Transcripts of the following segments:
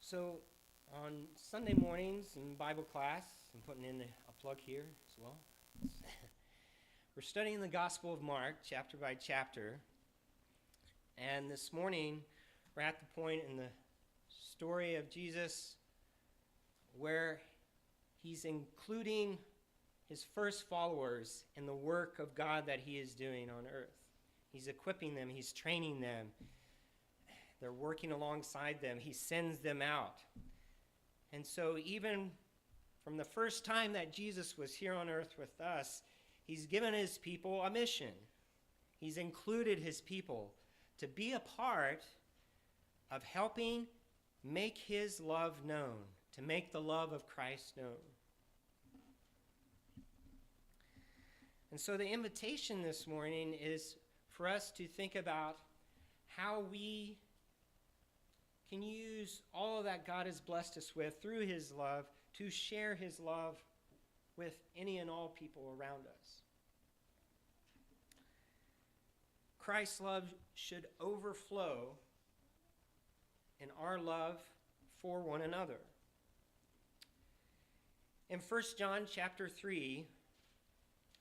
So on Sunday mornings in Bible class, I'm putting in a plug here as well. We're studying the Gospel of Mark, chapter by chapter. And this morning, we're at the point in the story of Jesus where he's including his first followers in the work of God that he is doing on earth. He's equipping them, he's training them. They're working alongside them. He sends them out. And so even from the first time that Jesus was here on earth with us, he's given his people a mission. He's included his people to be a part of helping make his love known, to make the love of Christ known. And so the invitation this morning is for us to think about how we can use all that God has blessed us with through his love to share his love with any and all people around us. Christ's love should overflow in our love for one another. In 1 John chapter 3,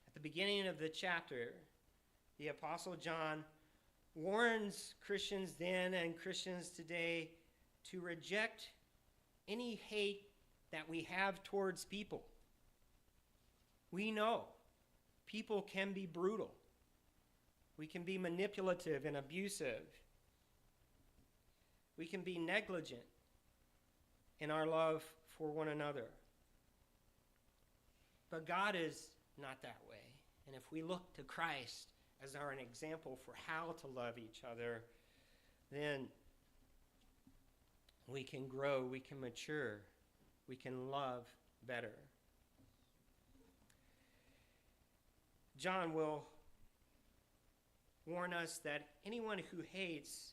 at the beginning of the chapter, the Apostle John warns Christians then and Christians today to reject any hate that we have towards people. We know people can be brutal. We can be manipulative and abusive. We can be negligent in our love for one another. But God is not that way. And if we look to Christ as an example for how to love each other, then we can grow, we can mature, we can love better. John will warn us that anyone who hates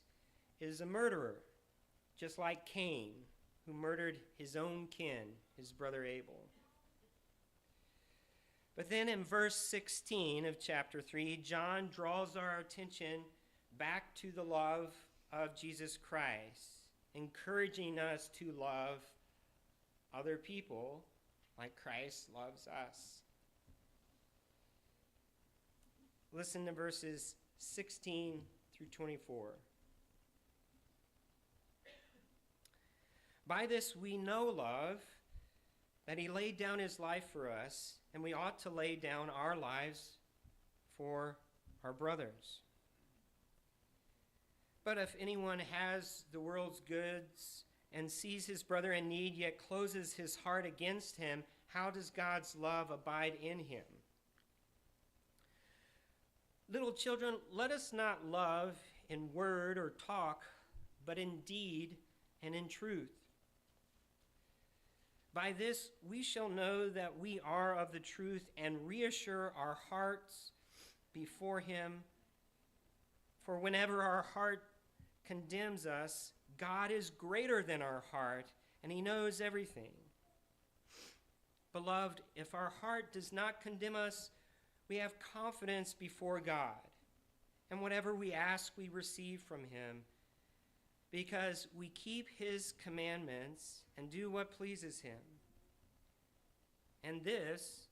is a murderer, just like Cain, who murdered his own kin, his brother Abel. But then in verse 16 of chapter 3, John draws our attention back to the love of Jesus Christ, encouraging us to love other people like Christ loves us. Listen to verses 16 through 24. By this we know love, that he laid down his life for us, and we ought to lay down our lives for our brothers. But if anyone has the world's goods and sees his brother in need, yet closes his heart against him, how does God's love abide in him? Little children, let us not love in word or talk, but in deed and in truth. By this we shall know that we are of the truth and reassure our hearts before him. For whenever our heart condemns us, God is greater than our heart, and he knows everything. Beloved, if our heart does not condemn us, we have confidence before God, and whatever we ask we receive from him, because we keep his commandments and do what pleases him. And this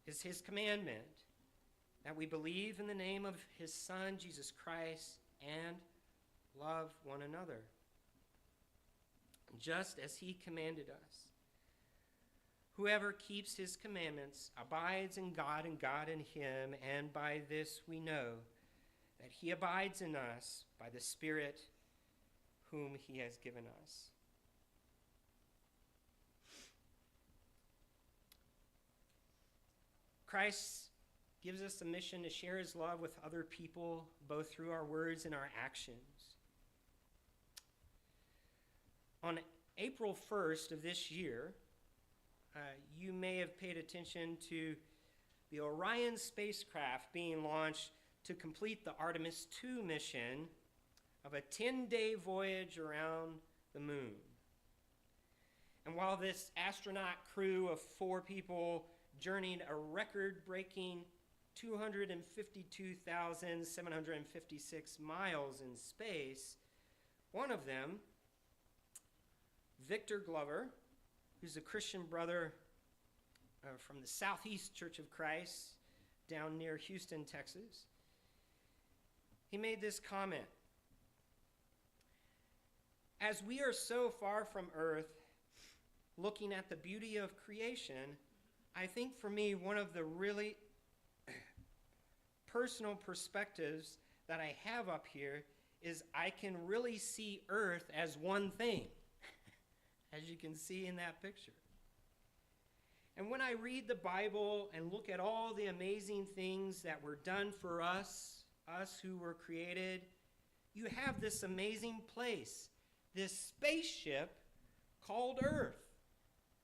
is his commandment, that we believe in the name of his Son, Jesus Christ, and love one another, just as he commanded us. Whoever keeps his commandments abides in God and God in him, and by this we know that he abides in us by the Spirit whom he has given us. Christ gives us a mission to share his love with other people, both through our words and our actions. On April 1st of this year, you may have paid attention to the Orion spacecraft being launched to complete the Artemis II mission of a 10-day voyage around the moon. And while this astronaut crew of 4 people journeyed a record-breaking 252,756 miles in space, one of them Victor Glover, who's a Christian brother from the Southeast Church of Christ down near Houston, Texas. He made this comment. As we are so far from earth, looking at the beauty of creation, I think for me, one of the really personal perspectives that I have up here is I can really see earth as one thing, as you can see in that picture. And when I read the Bible and look at all the amazing things that were done for us who were created, you have this amazing place, this spaceship called Earth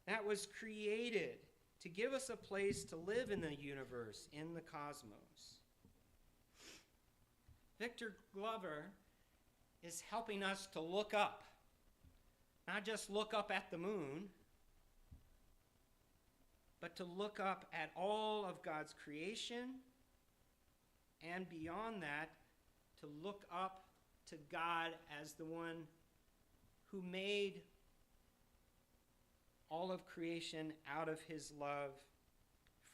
that was created to give us a place to live in the universe, in the cosmos. Victor Glover is helping us to look up, not just look up at the moon, but to look up at all of God's creation, and beyond that, to look up to God as the one who made all of creation out of his love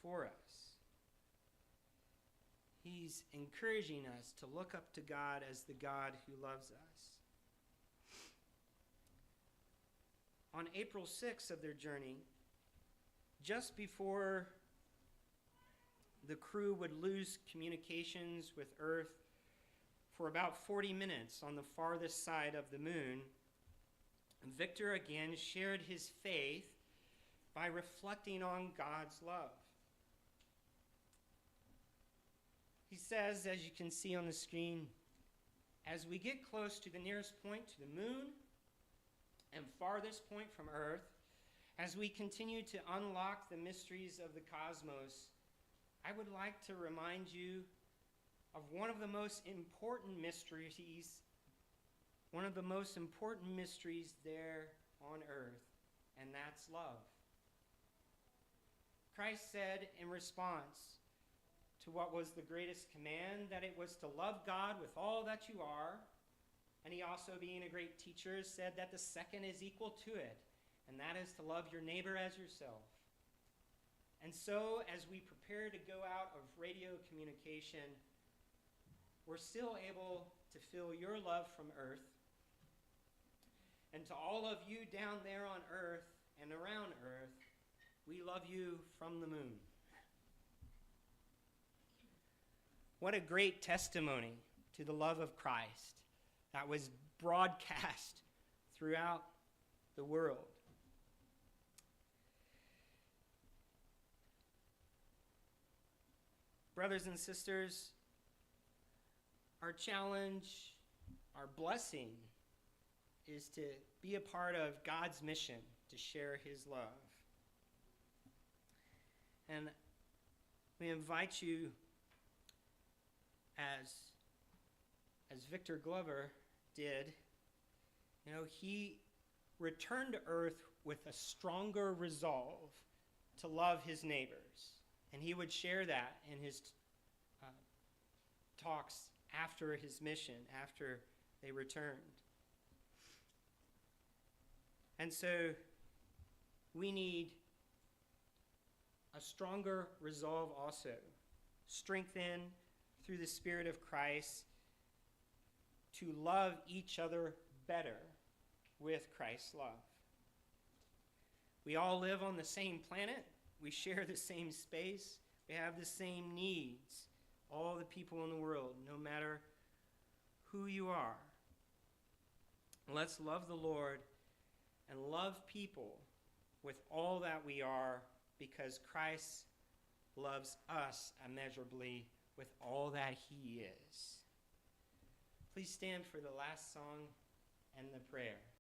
for us. He's encouraging us to look up to God as the God who loves us. On April 6th of their journey, just before the crew would lose communications with Earth for about 40 minutes on the farthest side of the moon, Victor again shared his faith by reflecting on God's love. He says, as you can see on the screen, as we get close to the nearest point to the moon and farthest point from Earth, as we continue to unlock the mysteries of the cosmos, I would like to remind you of one of the most important mysteries there on earth, and that's love. Christ said in response to what was the greatest command, that it was to love God with all that you are, and he also, being a great teacher, said that the second is equal to it, and that is to love your neighbor as yourself. And so, as we prepare to go out of radio communication, we're still able to feel your love from Earth. And to all of you down there on Earth and around Earth, we love you from the moon. What a great testimony to the love of Christ that was broadcast throughout the world. Brothers and sisters, our challenge, our blessing, is to be a part of God's mission to share his love. And we invite you, as Victor Glover did, he returned to earth with a stronger resolve to love his neighbors. And he would share that in his talks after his mission, after they returned. And so we need a stronger resolve also, strengthened through the Spirit of Christ, to love each other better with Christ's love. We all live on the same planet. We share the same space. We have the same needs. All the people in the world, no matter who you are. Let's love the Lord and love people with all that we are, because Christ loves us immeasurably with all that he is. Please stand for the last song and the prayer.